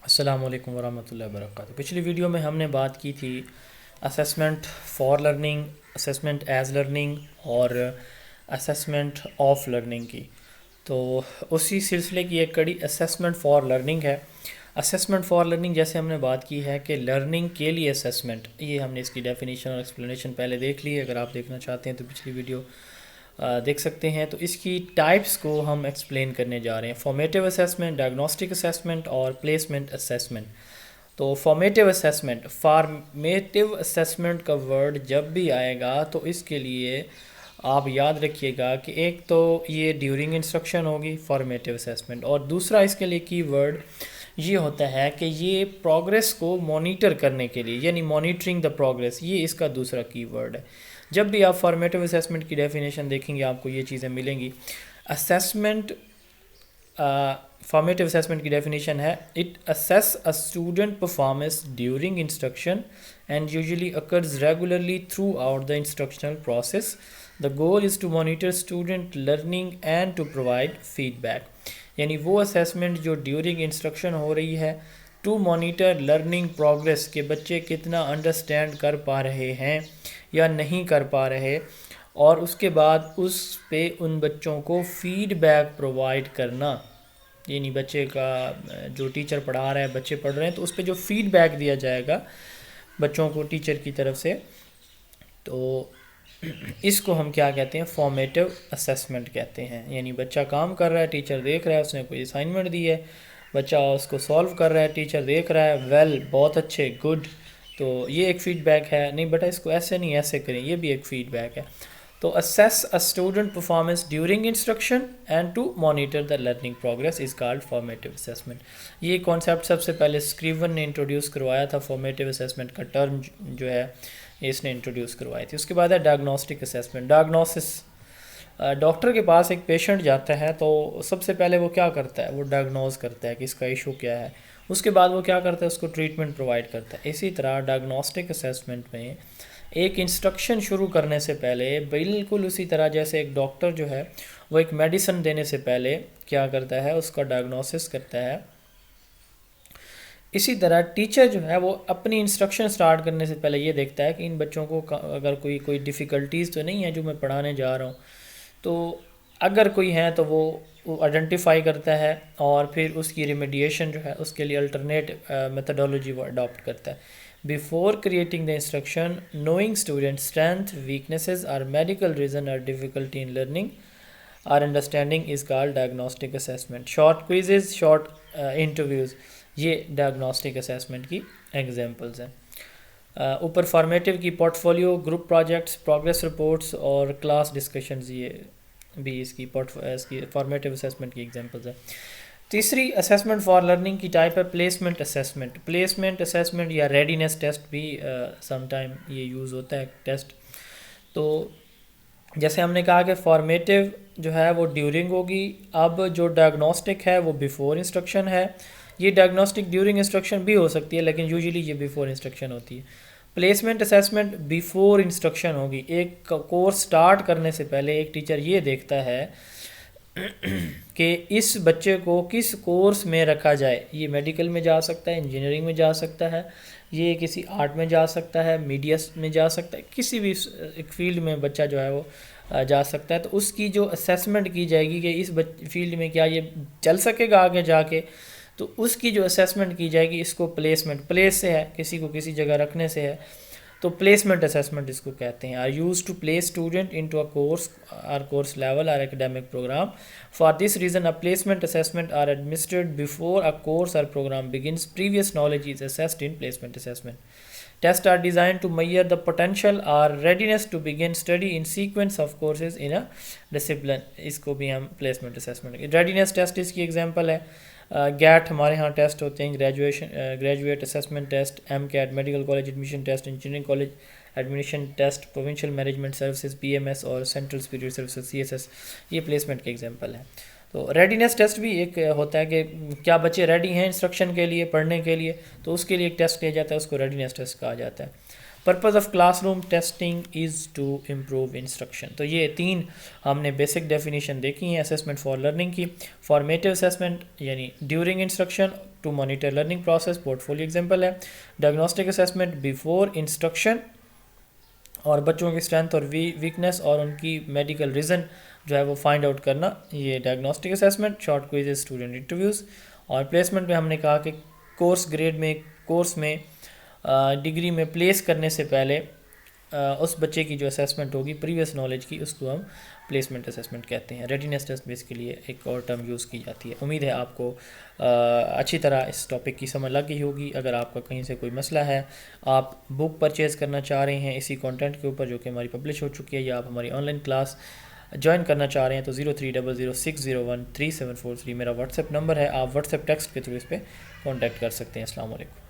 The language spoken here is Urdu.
السلام علیکم ورحمۃ اللہ وبرکاتہ۔ پچھلی ویڈیو میں ہم نے بات کی تھی assessment for learning, assessment as learning اور اسیسمنٹ آف لرننگ کی۔ تو اسی سلسلے کی ایک کڑی اسیسمنٹ فار لرننگ ہے۔ اسیسمنٹ فار لرننگ جیسے ہم نے بات کی ہے کہ لرننگ کے لیے اسیسمنٹ، یہ ہم نے اس کی ڈیفینیشن اور ایکسپلینیشن پہلے دیکھ لی ہے۔ اگر آپ دیکھنا چاہتے ہیں تو پچھلی ویڈیو دیکھ سکتے ہیں۔ تو اس کی ٹائپس کو ہم ایکسپلین کرنے جا رہے ہیں، فارمیٹیو اسیسمنٹ، ڈائگنوسٹک اسیسمنٹ اور پلیسمنٹ اسیسمنٹ۔ تو فارمیٹیو اسیسمنٹ کا ورڈ جب بھی آئے گا تو اس کے لیے آپ یاد رکھیے گا کہ ایک تو یہ ڈیورنگ انسٹرکشن ہوگی فارمیٹیو اسیسمنٹ، اور دوسرا اس کے لیے کی ورڈ یہ ہوتا ہے کہ یہ پروگریس کو مانیٹر کرنے کے لیے، یعنی مانیٹرنگ دا پروگریس، یہ اس کا دوسرا کی ورڈ ہے۔ جب بھی آپ فارمیٹیو اسیسمنٹ کی ڈیفینیشن دیکھیں گے آپ کو یہ چیزیں ملیں گی۔ اسیسمنٹ، فارمیٹیو اسیسمنٹ کی ڈیفینیشن ہے it assess a student performance during instruction and usually occurs regularly throughout the instructional process. The goal is to monitor student learning and to provide feedback, یعنی وہ اسیسمنٹ جو ڈیورنگ انسٹرکشن ہو رہی ہے، ٹو مانیٹر لرننگ پروگریس، کہ بچے کتنا انڈرسٹینڈ کر پا رہے ہیں یا نہیں کر پا رہے، اور اس کے بعد اس پہ ان بچوں کو فیڈ بیک پرووائڈ کرنا، یعنی بچے کا جو ٹیچر پڑھا رہا ہے، بچے پڑھ رہے ہیں، تو اس پہ جو فیڈ بیک دیا جائے گا بچوں کو ٹیچر کی طرف سے، تو اس کو ہم کیا کہتے ہیں؟ فارمیٹیو اسیسمنٹ کہتے ہیں۔ یعنی بچہ کام کر رہا ہے، ٹیچر دیکھ رہا ہے، اس نے کوئی اسائنمنٹ دی ہے، بچہ اس کو سولو کر رہا ہے، ٹیچر دیکھ رہا ہے، ویل، بہت اچھے، گڈ، تو یہ ایک فیڈ بیک ہے۔ نہیں بیٹا اس کو ایسے نہیں، ایسے کریں، یہ بھی ایک فیڈ بیک ہے۔ تو assess a student performance during instruction and to monitor the learning progress is called formative assessment. یہ کانسیپٹ سب سے پہلے اسکریون نے انٹروڈیوس کروایا تھا، فارمیٹیو اسیسمنٹ کا ٹرم جو ہے اس نے انٹروڈیوس کروائی تھی۔ اس کے بعد ہے ڈائگنوسٹک اسیسمنٹ۔ ڈائگنوسس، ڈاکٹر کے پاس ایک پیشنٹ جاتا ہے تو سب سے پہلے وہ کیا کرتا ہے؟ وہ ڈائگنوز کرتا ہے کہ اس کا ایشو کیا ہے، اس کے بعد وہ کیا کرتا ہے؟ اس کو ٹریٹمنٹ پرووائڈ کرتا ہے۔ اسی طرح ڈائگنوسٹک اسیسمنٹ میں ایک انسٹرکشن شروع کرنے سے پہلے، بالکل اسی طرح جیسے ایک ڈاکٹر جو ہے وہ ایک میڈیسن دینے سے پہلے کیا کرتا ہے؟ اس کا ڈائگنوسس کرتا ہے۔ اسی طرح ٹیچر جو ہے وہ اپنی انسٹرکشن سٹارٹ کرنے سے پہلے یہ دیکھتا ہے کہ ان بچوں کو اگر کوئی ڈیفیکلٹیز تو نہیں ہے جو میں پڑھانے جا رہا ہوں، تو اگر کوئی ہے تو وہ آئیڈینٹیفائی کرتا ہے، اور پھر اس کی ریمیڈیشن جو ہے اس کے لیے الٹرنیٹ میتھڈولوجی وہ اڈاپٹ کرتا ہے۔ Before creating the instruction, knowing student strength, weaknesses اور میڈیکل ریزن اور ڈیفیکلٹی ان لرننگ اور understanding is called diagnostic assessment. Short quizzes, short interviews, یہ ڈائگنوسٹک اسیسمنٹ کی ایگزامپلز ہیں۔ اوپر فارمیٹیو کی port folio, group projects, progress reports اور کلاس ڈسکشنز، یہ بھی اس کی فارمیٹیو اسیسمنٹ کی ایگزامپلز ہیں۔ تیسری اسیسمنٹ فار لرننگ کی ٹائپ ہے پلیسمنٹ اسیسمنٹ۔ پلیسمنٹ اسیسمنٹ یا ریڈینس ٹیسٹ بھی سم ٹائم یہ یوز ہوتا ہے ٹیسٹ۔ تو جیسے ہم نے کہا کہ فارمیٹیو جو ہے وہ ڈیورنگ ہوگی، اب جو ڈائگنوسٹک ہے وہ بیفور انسٹرکشن ہے۔ یہ ڈائگنوسٹک ڈیورنگ انسٹرکشن بھی ہو سکتی ہے لیکن یوزلی یہ بیفور انسٹرکشن ہوتی ہے۔ پلیسمنٹ اسیسمنٹ بیفور انسٹرکشن ہوگی۔ ایک کورس سٹارٹ کرنے سے پہلے ایک ٹیچر یہ دیکھتا ہے کہ اس بچے کو کس کورس میں رکھا جائے۔ یہ میڈیکل میں جا سکتا ہے، انجینئرنگ میں جا سکتا ہے، یہ کسی آرٹ میں جا سکتا ہے، میڈیا میں جا سکتا ہے، کسی بھی ایک فیلڈ میں بچہ جو ہے وہ جا سکتا ہے۔ تو اس کی جو اسیسمنٹ کی جائے گی کہ اس فیلڈ میں کیا یہ چل سکے گا آگے جا کے، تو اس کی جو اسیسمنٹ کی جائے گی اس کو پلیسمنٹ، پلیس سے ہے، کسی کو کسی جگہ رکھنے سے ہے، تو پلیسمنٹ اسیسمنٹ اس کو کہتے ہیں۔ Are used to place student into a course or course level or academic programme. For this reason a placement assessment are administered before a course or programme begins. Previous knowledge is assessed in placement assessment. Tests are designed to measure the potential or readiness to begin study in sequence of courses in a discipline. اس کو بھی ہم پلیسمنٹ اسیسمنٹ، ریڈینس ٹیسٹ اس کی ایگزامپل ہے۔ گیٹ ہمارے ہاں ٹیسٹ ہوتے ہیں، graduate assessment test, M CAT, medical college admission test, engineering college admission test, provincial management services P M S اور central superior services C S S, یہ پلیسمنٹ کے ایگزامپل ہیں۔ تو ریڈینس ٹیسٹ بھی ایک ہوتا ہے کہ کیا بچے ریڈی ہیں انسٹرکشن کے لیے، پڑھنے کے لیے، تو اس کے لیے ایک ٹیسٹ کیا جاتا ہے، اس کو ریڈینس ٹیسٹ کہا جاتا ہے۔ Purpose of classroom testing is to improve instruction. تو یہ تین ہم نے بیسک ڈیفینیشن دیکھی ہیں اسیسمنٹ فار لرننگ کی۔ فارمیٹیو اسیسمنٹ یعنی during instruction, to monitor learning process, portfolio example ہے. ڈائگنوسٹک اسیسمنٹ بیفور انسٹرکشن، اور بچوں کی اسٹرینتھ اور ویکنیس اور ان کی میڈیکل ریزن جو ہے وہ فائنڈ آؤٹ کرنا، یہ diagnostic assessment. Short quizzes, student interviews. اور پلیسمنٹ میں ہم نے کہا کہ کورس میں ڈگری میں پلیس کرنے سے پہلے اس بچے کی جو اسیسمنٹ ہوگی پریویس نالج کی، اس کو ہم پلیسمنٹ اسیسمنٹ کہتے ہیں. ریڈینس ٹیسٹ بیس کے لیے ایک اور ٹرم یوز کی جاتی ہے. امید ہے آپ کو اچھی طرح اس ٹاپک کی سمجھ لگ گئی ہوگی. اگر آپ کا کہیں سے کوئی مسئلہ ہے، آپ بک پرچیز کرنا چاہ رہے ہیں اسی کانٹینٹ کے اوپر جو کہ ہماری پبلش ہو چکی ہے، یا آپ ہماری آن لائن کلاس جوائن کرنا چاہ رہے ہیں، تو 0300601343 میرا واٹس ایپ نمبر ہے. آپ واٹس ایپ ٹیکسٹ کے تھرو اس پہ کانٹیکٹ کر سکتے ہیں. السلام علیکم.